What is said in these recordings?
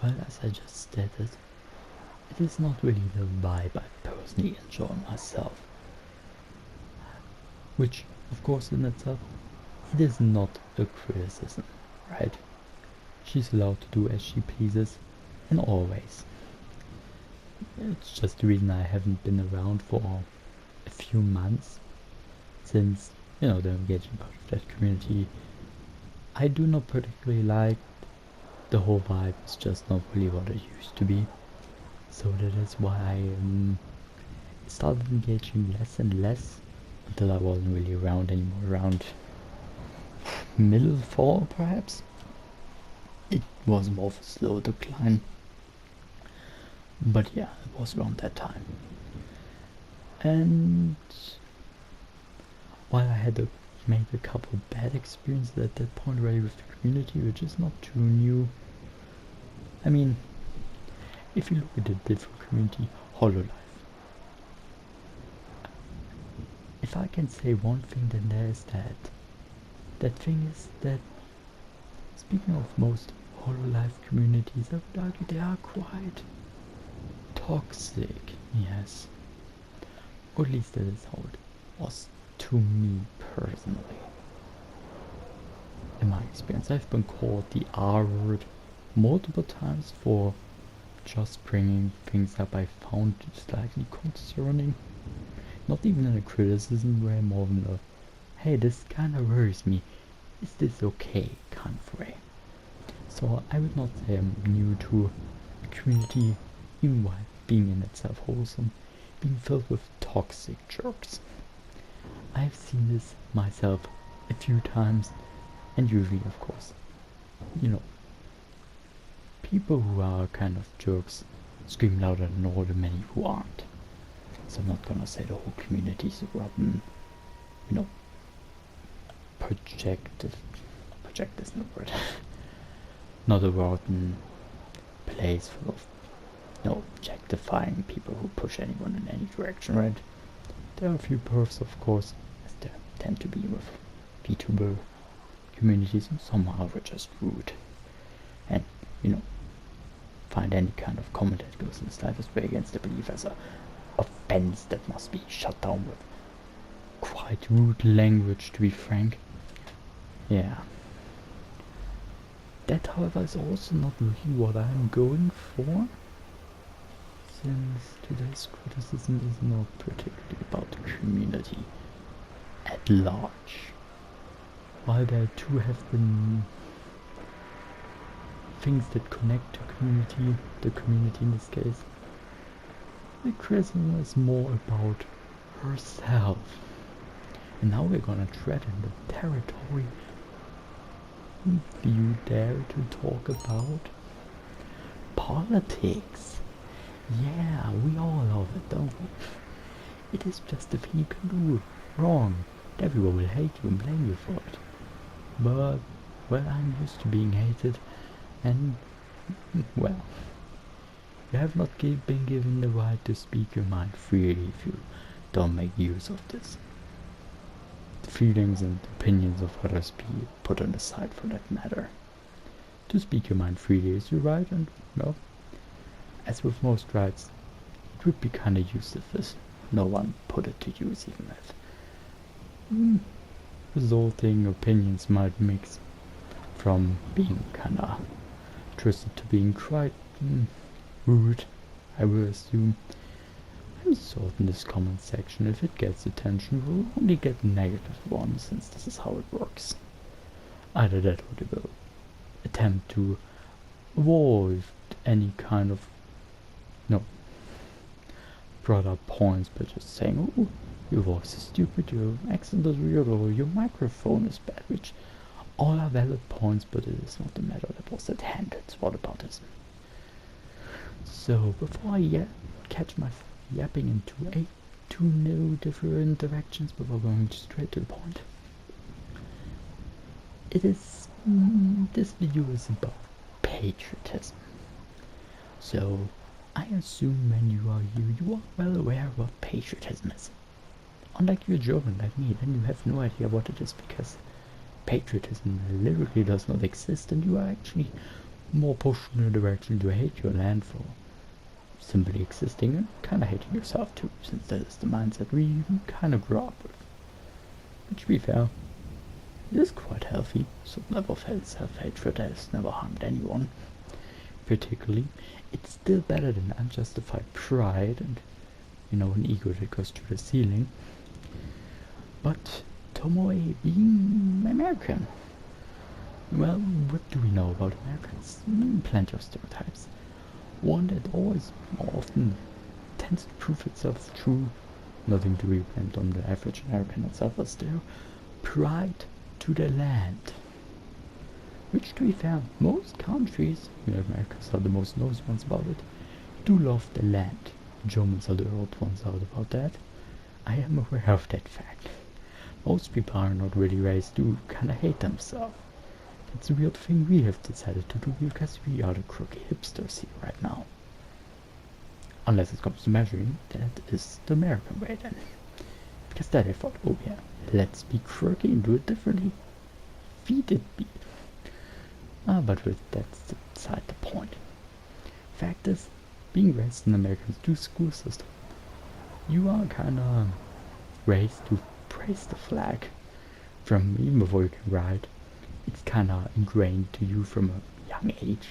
Well, as I just stated, it is not really the vibe I personally enjoy myself. Which, of course, in itself, it is not a criticism, right? She's allowed to do as she pleases in all ways. It's just the reason I haven't been around for a few months since, the engaging part of that community. I do not particularly like the whole vibe, it's just not really what it used to be. So that is why I started engaging less and less until I wasn't really around anymore, around middle fall perhaps. It was more of a slow decline, but yeah, it was around that time. And while I had made a couple bad experiences at that point already with the community, which is not too new. I mean, if you look at a different community, Hololive. If I can say one thing, then there is that. That thing is that, speaking of most Hololive communities, I would argue they are quite toxic, yes. Or at least that is how it was to me personally. In my experience, I've been called the R word multiple times for just bringing things up I found slightly concerning. Not even in a criticism way, more than a, hey, this kinda worries me, is this okay kind of way. So I would not say I'm new to a community, even while being in itself wholesome, being filled with toxic jerks. I've seen this myself a few times, and usually, of course, people who are kind of jerks scream louder than all the many who aren't. So I'm not gonna say the whole community is a rotten, project is no word. Not a rotten place full of objectifying people who push anyone in any direction, right? There are a few perks, of course, as there tend to be with VTuber communities, and some are just rude. And, find any kind of comment that goes in the slightest way against the belief as a offense that must be shut down with quite rude language, to be frank. Yeah. That, however, is also not really what I'm going for, since today's criticism is not particularly about the community at large. While there too have been things that connect the community in this case, the criticism is more about herself. And now we're gonna tread in the territory. Do you dare to talk about politics? Yeah, we all love it, don't we? It is just a thing you can do wrong. Everyone will hate you and blame you for it. But, well, I'm used to being hated, and, well, you have not been given the right to speak your mind freely if you don't make use of this. The feelings and opinions of others be put on the side for that matter. To speak your mind freely is your right, and, as with most rights, it would be kinda useless if no one put it to use, even if resulting opinions might mix from being kinda twisted to being quite rude, I will assume. I'm certain this comment section, if it gets attention, will only get negative ones, since this is how it works. Either that or they will attempt to avoid any kind of brought up points by just saying, oh, your voice is stupid, your accent is weird, or your microphone is bad, which all are valid points, but it is not the matter that was at hand. It's what about this? So before I catch my yapping into two new different directions, before going straight to the point, it is this video is about patriotism. So I assume when you are here, you are well aware of what patriotism is. Unlike you're German like me, then you have no idea what it is, because patriotism literally does not exist, and you are actually more pushed in the direction to hate your land for simply existing and kinda hating yourself too, since that is the mindset we kinda grew up with. But to be fair, it is quite healthy, so level of self-hatred has never harmed anyone. Particularly, it's still better than unjustified pride and, an ego that goes to the ceiling. But Tomoe being American, well, what do we know about Americans? Plenty of stereotypes. One that always, more often, tends to prove itself true. Nothing to be blamed on the average American itself, as their pride to the land. Which, to be fair, most countries, Americans are the most nosy ones about it, do love the land. Germans are the odd ones out about that. I am aware of that fact. Most people are not really raised to kinda hate themselves. It's a weird thing we have decided to do because we are the crooky hipsters here right now. Unless it comes to measuring, that is the American way then. Because then I thought, oh yeah, let's be quirky and do it differently. Feed it be. But that's beside the point. Fact is, being raised in American's school system, you are kinda raised to praise the flag from even before you can write. It's kinda ingrained to you from a young age.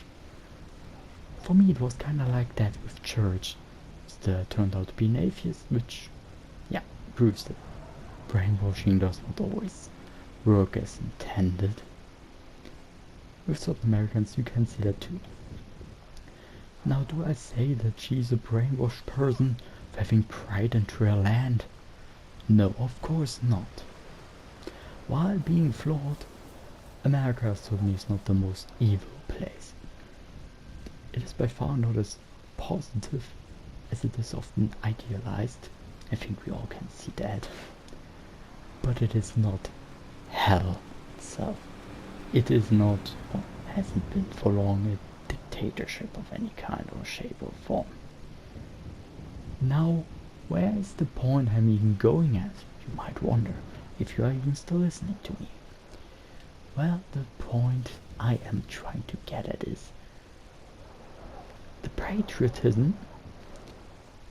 For me, it was kinda like that with church. Still turned out to be an atheist, which, yeah, proves that brainwashing does not always work as intended. With certain Americans, you can see that too. Now, do I say that she's a brainwashed person for having pride into her land? No, of course not. While being flawed, America certainly is not the most evil place. It is by far not as positive as it is often idealized. I think we all can see that. But it is not hell itself. It is not, or hasn't been for long, a dictatorship of any kind or shape or form. Now, where is the point I'm even going at, you might wonder, if you are even still listening to me. Well, the point I am trying to get at is the patriotism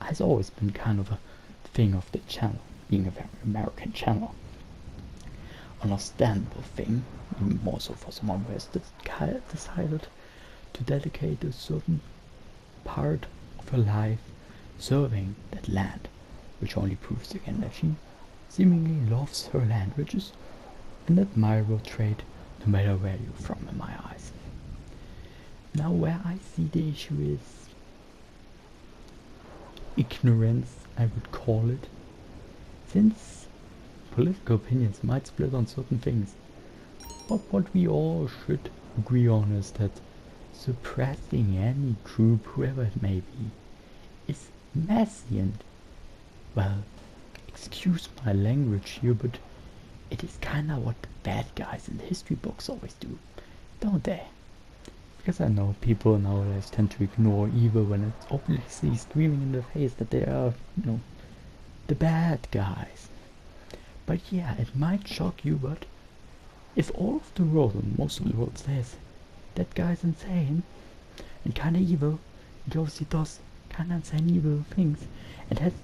has always been kind of a thing of the channel, being a very American channel. Understandable thing, even more so for someone who has decided to dedicate a certain part of her life serving that land, which only proves again that she seemingly loves her land, which is an admirable trait no matter where you're from in my eyes. Now, where I see the issue is ignorance, I would call it, since political opinions might split on certain things. But what we all should agree on is that suppressing any group, whoever it may be, is messy and, well, excuse my language here, but it is kinda what the bad guys in the history books always do, don't they? Because I know people nowadays tend to ignore evil when it's obviously screaming in their face that they are, the bad guys. But yeah, it might shock you, but if all of the world, and most of the world says, that guy's insane and kinda evil, he obviously does kinda insane evil things, and has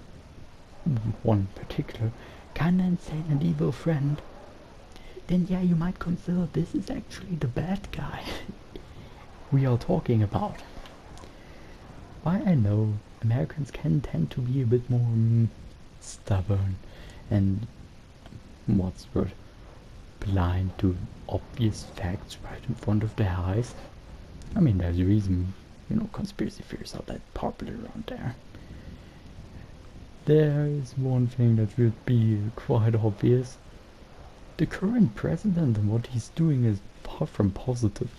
one particular kinda insane and evil friend, then yeah, you might consider this is actually the bad guy we are talking about. Why I know Americans can tend to be a bit more stubborn and what's the word, blind to obvious facts right in front of their eyes. I mean, there's a reason, conspiracy theories are that popular around there. There is one thing that would be quite obvious. The current president and what he's doing is far from positive.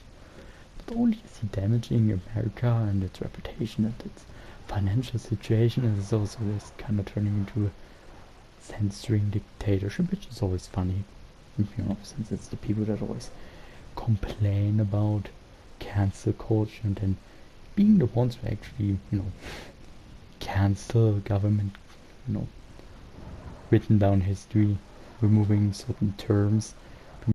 Not only is he damaging America and its reputation and its financial situation, it is also this kind of turning into a censoring dictatorship, which is always funny, since it's the people that always complain about cancel culture and then being the ones who actually, cancel government, written down history, removing certain terms